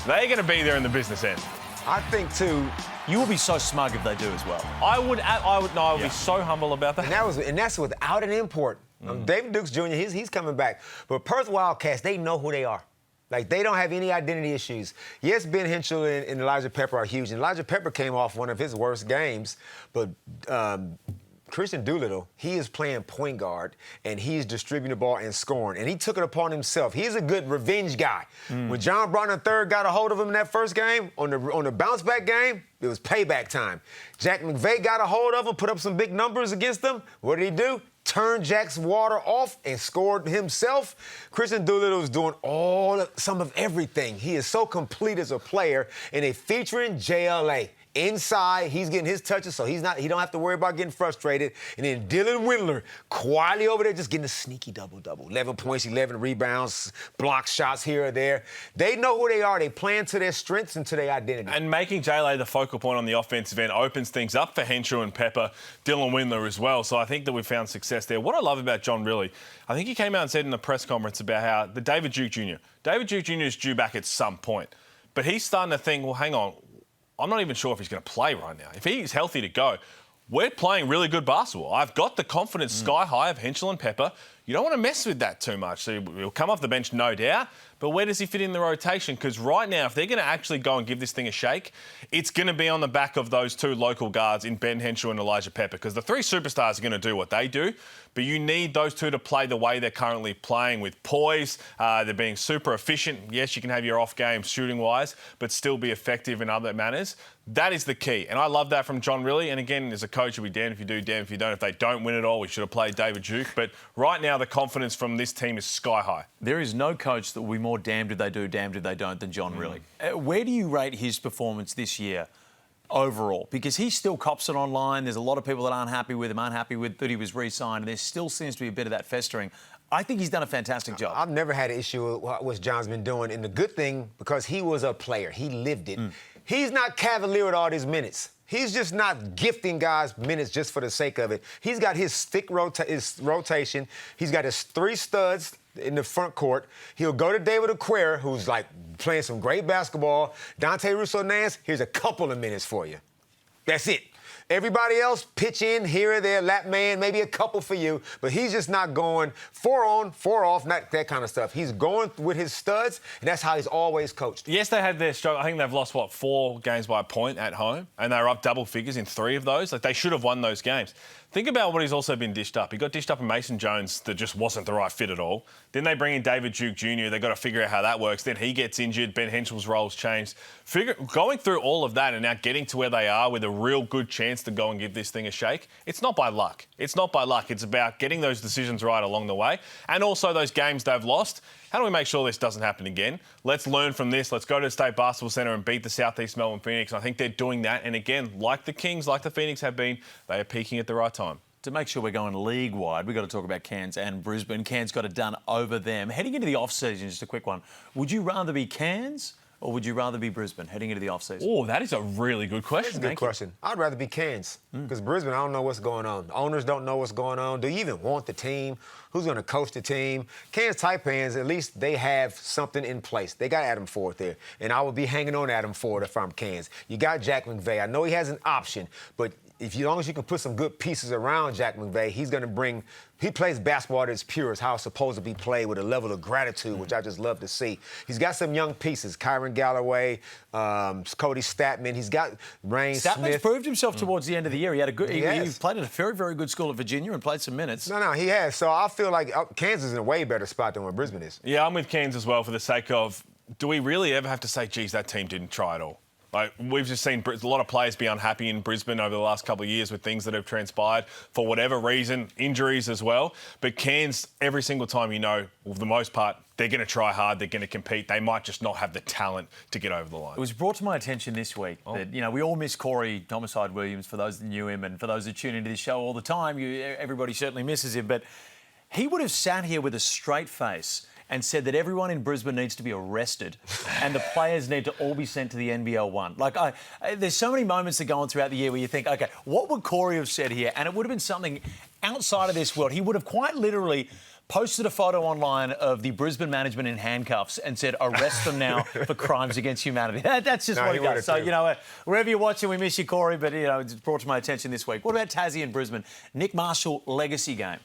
they're going to be there in the business end. I think, too, you will be so smug if they do as well. I would be so humble about that. And that's without an import. David Dukes Jr., he's coming back. But Perth Wildcats, they know who they are. Like, they don't have any identity issues. Yes, Ben Henschel and Elijah Pepper are huge. And Elijah Pepper came off one of his worst games. But Christian Doolittle, he is playing point guard, and he's distributing the ball and scoring. And he took it upon himself. He's a good revenge guy. When John Brown III got a hold of him in that first game, on the bounce-back game, it was payback time. Jack McVay got a hold of him, put up some big numbers against them. What did he do? Turned Jack's water off and scored himself. Christian Doolittle is doing some of everything. He is so complete as a player, and they featuring JLA. Inside, he's getting his touches, so he don't have to worry about getting frustrated. And then Dylan Windler, quietly over there, just getting a sneaky double-double. 11 points, 11 rebounds, block shots here or there. They know who they are. They play into their strengths and to their identity. And making JLA the focal point on the offensive end opens things up for Henshaw and Pepper, Dylan Windler as well. So I think that we've found success there. What I love about John Rillie, I think he came out and said in the press conference about how the David Duke Jr. is due back at some point. But he's starting to think, well, hang on, I'm not even sure if he's going to play right now. If he's healthy to go, we're playing really good basketball. I've got the confidence sky high of Henschel and Pepper. You don't want to mess with that too much. So he'll come off the bench, no doubt. But where does he fit in the rotation? Because right now, if they're going to actually go and give this thing a shake, it's going to be on the back of those two local guards in Ben Henschel and Elijah Pepper. Because the three superstars are going to do what they do. But you need those two to play the way they're currently playing, with poise. They're being super efficient. Yes, you can have your off games shooting-wise, but still be effective in other manners. That is the key. And I love that from John Rillie. And again, as a coach, you'll be damned if you do, damned if you don't. If they don't win it all, we should have played David Duke. But right now, the confidence from this team is sky high. There is no coach that will be more damned if they do, damned if they don't than John Rillie. Where do you rate his performance this year overall? Because he still cops it online. There's a lot of people that aren't happy with him, unhappy with that he was re-signed. And there still seems to be a bit of that festering. I think he's done a fantastic job. I've never had an issue with what John's been doing. And the good thing, because he was a player, he lived it. He's not cavalier with all these minutes. He's just not gifting guys minutes just for the sake of it. He's got his thick rotation. He's got his three studs in the front court. He'll go to David Aquare, who's like playing some great basketball. Dante Russo-Nance, here's a couple of minutes for you. That's it. Everybody else pitch in here or there, lap man, maybe a couple for you, but he's just not going 4 on, 4 off, not that kind of stuff. He's going with his studs, and that's how he's always coached. Yes, they had their struggle. I think they've lost, 4 games by a point at home, and they were up double figures in 3 of those. Like, they should have won those games. Think about what he's also been dished up. He got dished up in Mason Jones that just wasn't the right fit at all. Then they bring in David Duke Jr. They've got to figure out how that works. Then he gets injured. Ben Henschel's role's changed. Going through all of that and now getting to where they are with a real good chance to go and give this thing a shake, it's not by luck. It's not by luck. It's about getting those decisions right along the way. And also those games they've lost. How do we make sure this doesn't happen again? Let's learn from this. Let's go to the State Basketball Centre and beat the Southeast Melbourne Phoenix. I think they're doing that. And again, like the Kings, like the Phoenix have been, they are peaking at the right time. To make sure we're going league-wide, we've got to talk about Cairns and Brisbane. Cairns got it done over them. Heading into the off-season, just a quick one, would you rather be Cairns or would you rather be Brisbane heading into the off-season? Oh, that is a really good question. That's a good question. I'd rather be Cairns because Brisbane, I don't know what's going on. Owners don't know what's going on. Do you even want the team? Who's going to coach the team? Cairns Taipans, at least they have something in place. They got Adam Ford there, and I would be hanging on Adam Ford if I'm Cairns. You got Jack McVay. I know he has an option, but as long as you can put some good pieces around Jack McVay, he's going to bring – he plays basketball at its purest, how it's supposed to be played, with a level of gratitude, which I just love to see. He's got some young pieces, Kyron Galloway, Cody Statman. He's got Rain Smith. Statman's proved himself towards the end of the year. He had a good – he played at a very, very good school at Virginia and played some minutes. No, he has. So I feel like Kansas is in a way better spot than where Brisbane is. Yeah, I'm with Cairns as well for the sake of, do we really ever have to say, geez, that team didn't try at all? Like, we've just seen a lot of players be unhappy in Brisbane over the last couple of years with things that have transpired for whatever reason, injuries as well. But Cairns, every single time, for the most part, they're going to try hard, they're going to compete. They might just not have the talent to get over the line. It was brought to my attention this week that, we all miss Corey Homicide Williams, for those that knew him, and for those that tune into this show all the time, everybody certainly misses him. But he would have sat here with a straight face and said that everyone in Brisbane needs to be arrested and the players need to all be sent to the NBL 1. Like, there's so many moments that go on throughout the year where you think, OK, what would Corey have said here? And it would have been something outside of this world. He would have quite literally posted a photo online of the Brisbane management in handcuffs and said, arrest them now for crimes against humanity. That's just what he does. So, you know, wherever you're watching, we miss you, Corey, but, you know, it's brought to my attention this week. What about Tassie and Brisbane? Nick Marshall legacy game.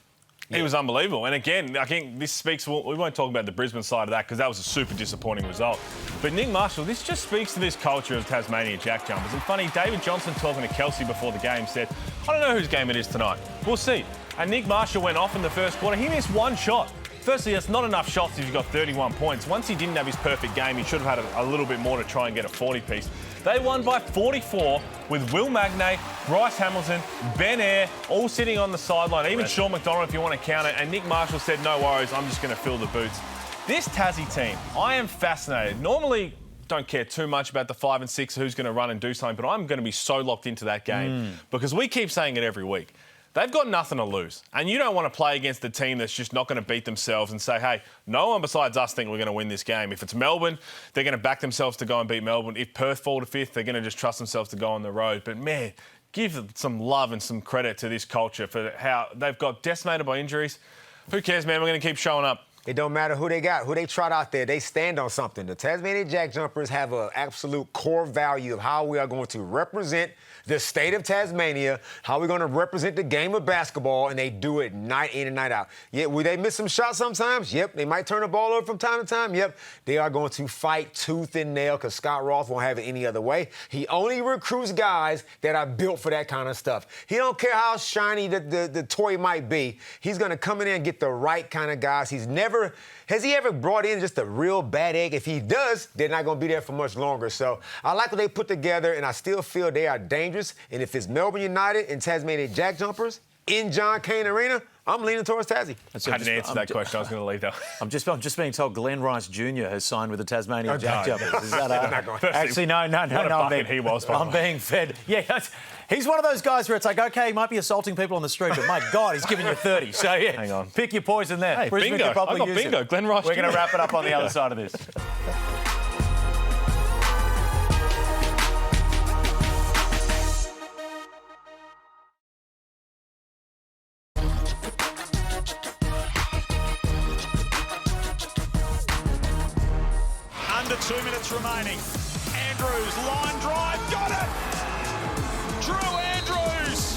He was unbelievable. And again, I think this speaks, we won't talk about the Brisbane side of that because that was a super disappointing result. But Nick Marshall, this just speaks to this culture of Tasmania Jack Jumpers. And funny, David Johnson talking to Kelsey before the game said, I don't know whose game it is tonight. We'll see. And Nick Marshall went off in the first quarter. He missed one shot. Firstly, that's not enough shots if you've got 31 points. Once he didn't have his perfect game, he should have had a little bit more to try and get a 40-piece. They won by 44 with Will Magnay, Bryce Hamilton, Ben Eyre, all sitting on the sideline. Even Sean McDonald, if you want to count it. And Nick Marshall said, no worries, I'm just going to fill the boots. This Tassie team, I am fascinated. Normally, don't care too much about the 5 and 6, who's going to run and do something, but I'm going to be so locked into that game because we keep saying it every week. They've got nothing to lose. And you don't want to play against a team that's just not going to beat themselves and say, hey, no one besides us think we're going to win this game. If it's Melbourne, they're going to back themselves to go and beat Melbourne. If Perth fall to 5th, they're going to just trust themselves to go on the road. But, man, give some love and some credit to this culture for how they've got decimated by injuries. Who cares, man? We're going to keep showing up. It don't matter who they got, who they trot out there. They stand on something. The Tasmania Jack Jumpers have an absolute core value of how we are going to represent the state of Tasmania, how we're going to represent the game of basketball, and they do it night in and night out. Yeah, will they miss some shots sometimes? Yep. They might turn the ball over from time to time? Yep. They are going to fight tooth and nail because Scott Roth won't have it any other way. He only recruits guys that are built for that kind of stuff. He don't care how shiny the toy might be. He's going to come in there and get the right kind of guys. Has he ever brought in just a real bad egg? If he does, they're not going to be there for much longer. So I like what they put together, and I still feel they are dangerous. And if it's Melbourne United and Tasmania Jack Jumpers in John Cain Arena, I'm leaning towards Tassie. I didn't answer that question. I was going to leave that. I'm just being told Glenn Rice Jr. has signed with the Tasmania Jack Jumpers. Is that actually, no. What a bucket he was. I'm being fed. Yeah, he's one of those guys where it's like, OK, he might be assaulting people on the street, but my God, he's giving you 30. So, yeah, hang on. Pick your poison there. Hey, bingo. I got bingo. Glenn Rice We're going to wrap it up on the other side of this. Under 2 minutes remaining. Andrews, line drive, got it! Drew Andrews!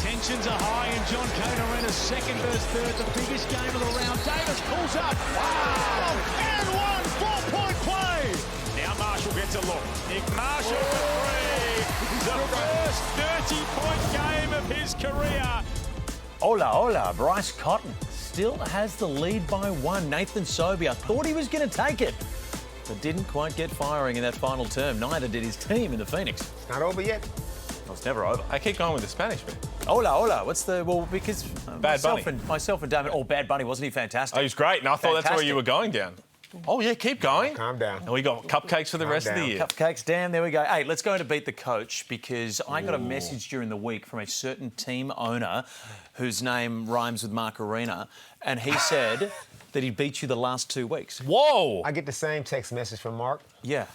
Tensions are high in John Cain Arena's second versus third, the biggest game of the round. Davis pulls up. Wow! And one 4-point play! Now Marshall gets a look. Nick Marshall for three. The first 30-point game of his career. Hola. Bryce Cotton still has the lead by 1. Nathan Sobey, I thought he was going to take it, but didn't quite get firing in that final term. Neither did his team in the Phoenix. It's not over yet. No, it's never over. I keep going with the Spanish bit. Hola. What's the... Well, because myself and Damon... Oh, Bad Bunny, wasn't he fantastic? Oh, he was great, and I thought that's where you were going down. Oh, yeah, keep going. Calm down. And we got cupcakes for the rest of the year. Cupcakes down, there we go. Hey, let's go to Beat the Coach because I got a message during the week from a certain team owner whose name rhymes with Margarina, and he said that he beat you the last 2 weeks. Whoa! I get the same text message from Mark. Yeah.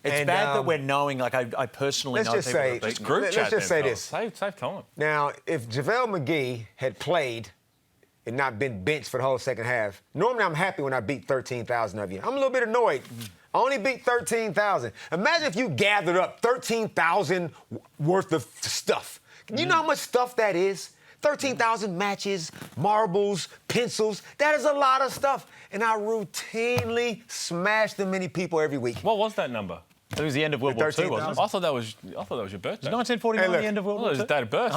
It's bad that we're knowing, like I personally know people that beat me. Let's just say this. Save time. Now, if JaVale McGee had played and not been benched for the whole second half, normally I'm happy when I beat 13,000 of you. I'm a little bit annoyed. I only beat 13,000. Imagine if you gathered up 13,000 worth of stuff. You know how much stuff that is? 13,000 matches, marbles, pencils. That is a lot of stuff. And I routinely smash them many people every week. What was that number? It was the end of World War II, wasn't it? I thought that was your birthday. 1941, the end of World War II? It was date of birth.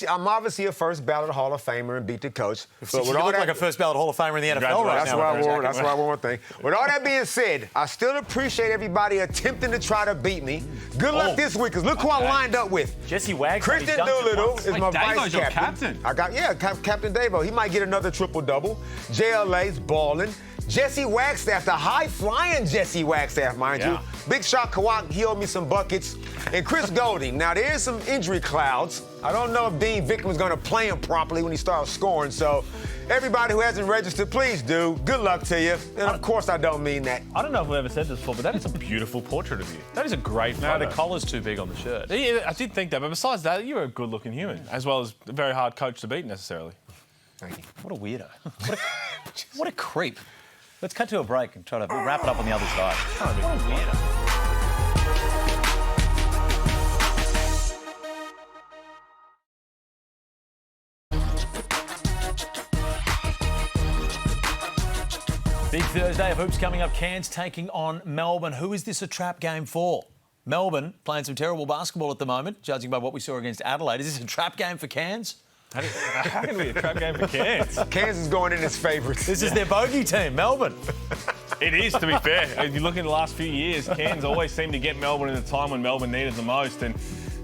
I'm obviously a first ballot Hall of Famer and beat the coach. But you look like a first ballot Hall of Famer in the NFL right now. That's why I wore one thing. With all that being said, I still appreciate everybody attempting to try to beat me. Good luck this week, because look who I lined up with. Jesse Wags. Christian Doolittle is my vice your captain. Captain Davo. He might get another triple-double. JLA's balling. Jesse Wagstaff, the high-flying Jesse Wagstaff, mind you. Big shot Kawak, he owed me some buckets. And Chris Golding. Now, there is some injury clouds. I don't know if Dean Vickerman was going to play him properly when he started scoring, so Everybody who hasn't registered, please do. Good luck to you. And of course, I don't mean that. I don't know if we've ever said this before, but that is a beautiful portrait of you. That is a great photo. No, the collar's too big on the shirt. Yeah, I did think that, but besides that, you're a good-looking human, as well as a very hard coach to beat necessarily. Thank you. What a weirdo. What a creep. Let's cut to a break and try to wrap it up on the other side. What a weirdo. Big Thursday of hoops coming up. Cairns taking on Melbourne. Who is this a trap game for? Melbourne playing some terrible basketball at the moment, judging by what we saw against Adelaide. Is this a trap game for Cairns? How can it be a trap game for Cairns? Cairns is going in as favourites. This is their bogey team, Melbourne. It is, to be fair. If you look in the last few years, Cairns always seemed to get Melbourne in the time when Melbourne needed the most. And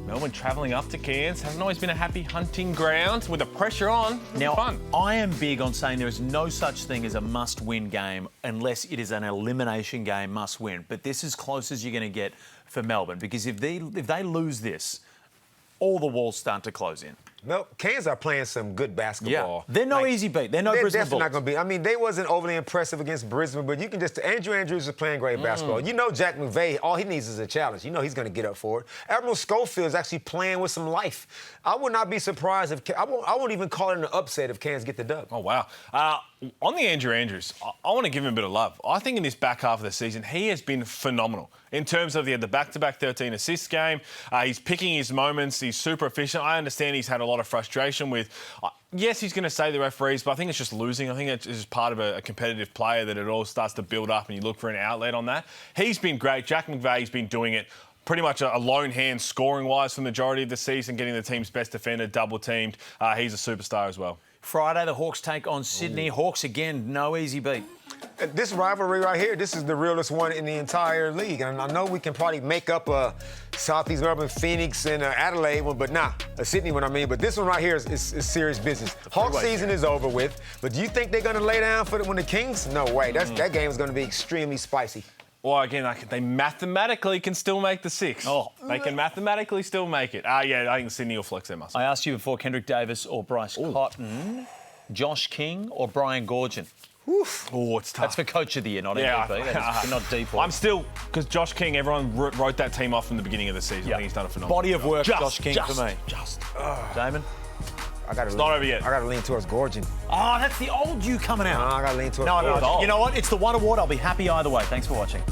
Melbourne travelling up to Cairns hasn't always been a happy hunting ground with the pressure on. Now, fun. I am big on saying there is no such thing as a must-win game unless it is an elimination game must-win. But this is as close as you're going to get for Melbourne, because if they lose this, all the walls start to close in. No, Cairns are playing some good basketball. Yeah. They're no easy beat. They're no Brisbane definitely Bulls. not going to be. I mean, they wasn't overly impressive against Brisbane, but you can just... Andrew Andrews is playing great basketball. You know Jack McVeigh, all he needs is a challenge. You know he's going to get up for it. Admiral Schofield is actually playing with some life. I would not be surprised if... I won't even call it an upset if Cairns get the dub. Oh, wow. On the Andrew Andrews, I want to give him a bit of love. I think in this back half of the season, he has been phenomenal. In terms of the back-to-back 13 assist game, he's picking his moments, he's super efficient. I understand he's had a lot of frustration with... yes, he's going to say the referees, but I think it's just losing. I think it's just part of a competitive player that it all starts to build up and you look for an outlet on that. He's been great. Jack McVeigh's been doing it pretty much a lone hand scoring-wise for the majority of the season, getting the team's best defender double-teamed. He's a superstar as well. Friday, the Hawks take on Sydney. Hawks, again, no easy beat. This rivalry right here, this is the realest one in the entire league. And I know we can probably make up a Southeast Melbourne, Phoenix, and Adelaide one, but a Sydney one, I mean. But this one right here is serious business. Hawks season is over with, but do you think they're going to lay down for when the Kings? No way. That game is going to be extremely spicy. Well, again, they mathematically can still make the 6. Oh, they can mathematically still make it. Yeah, I think Sydney will flex their muscle. I asked you before, Kendrick Davis or Bryce Cotton, Josh King or Brian Goorjian? Oof. Oh, it's tough. That's for Coach of the Year, not MVP. That's not deep. I'm still... Because Josh King, everyone wrote that team off from the beginning of the season. I think he's done a phenomenal body of work, Josh King for me. Damon? It's not over yet. I got to lean towards Goorjian. Oh, that's the old you coming out. No, I got to lean towards No, you know what? It's the one award. I'll be happy either way. Thanks for watching.